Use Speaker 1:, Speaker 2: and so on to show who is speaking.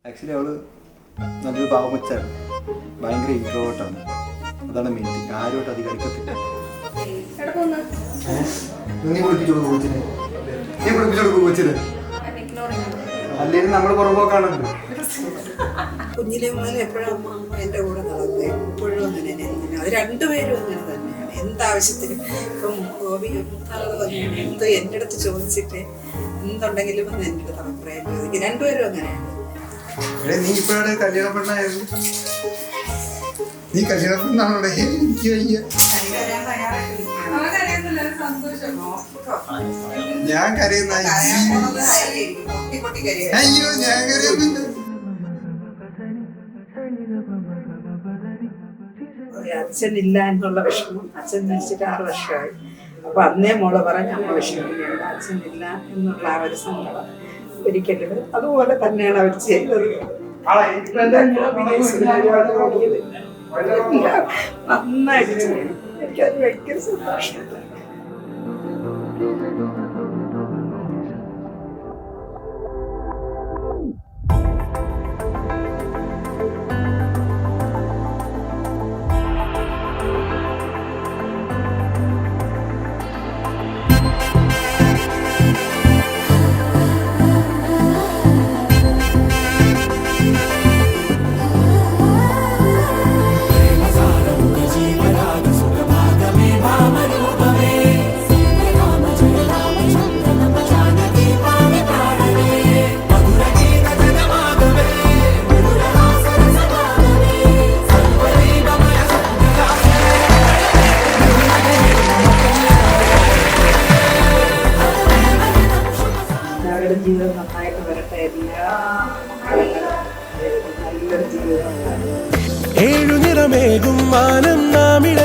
Speaker 1: Actually അവള് നല്ലൊരു പാവമച്ചാണ്, ഭയങ്കര ഇൻട്രോവേർട്ടാണ്. അതാണ് മെയിൻ. ആരുമായിട്ട് അധികം അടുക്കത്തില്ല. നീ കുളിപ്പിച്ചോളൂ കോച്ചിന്, നീ കുളിപ്പിച്ചോളൂ കോച്ചിന്. അല്ലെങ്കിൽ നമ്മൾ പുറമ്പോക്കാണല്ലോ.
Speaker 2: കുഞ്ഞിലെ മുതൽ എപ്പോഴും അമ്മ എൻ്റെ കൂടെ നടക്കുക, എപ്പോഴും അങ്ങനെ തന്നെയാണ്. അത് രണ്ടുപേരും അങ്ങനെ തന്നെയാണ്. എന്താവശ്യത്തിനും ഇപ്പം ഗോപി മൂത്താള് വന്നു എന്ത് എൻ്റെ അടുത്ത് ചോദിച്ചിട്ട് എന്തുണ്ടെങ്കിലും വന്ന് എൻ്റെ അടുത്ത് അഭിപ്രായം ചോദിക്കും. രണ്ടുപേരും അങ്ങനെയാണ്.
Speaker 1: നീ ഇപ്പോഴാണ് കല്യാണ പെണ്ണായത്, നീ കല്യാണ പെണ്ണാണോടെ? എനിക്ക് വയ്യ, ഞാൻ കരയുന്ന. അയ്യോ ഞാൻ കരയുന്നില്ല.
Speaker 2: അച്ഛനില്ല എന്നുള്ള വിഷമം. അച്ഛൻ മരിച്ചിട്ട് 6 വർഷമായി. അപ്പൊ അന്നേ മോളെ പറഞ്ഞ അമ്മ വിഷമിക്കുകയാണ്. അച്ഛനില്ല എന്നുള്ള ആ ഒരു സങ്കടം ഒരിക്കലും അതുപോലെ തന്നെയാണ് അവർ ചെയ്തത്. നന്നായിട്ട് ചെയ്യണം. എനിക്കത് ഭയങ്കര സന്തോഷമുണ്ട്. ജീവിതം നന്നായിട്ട് വരട്ടെ. നല്ലൊരു ജീവിതം.
Speaker 3: ഏഴു നിറമേകും മാനം നാമിട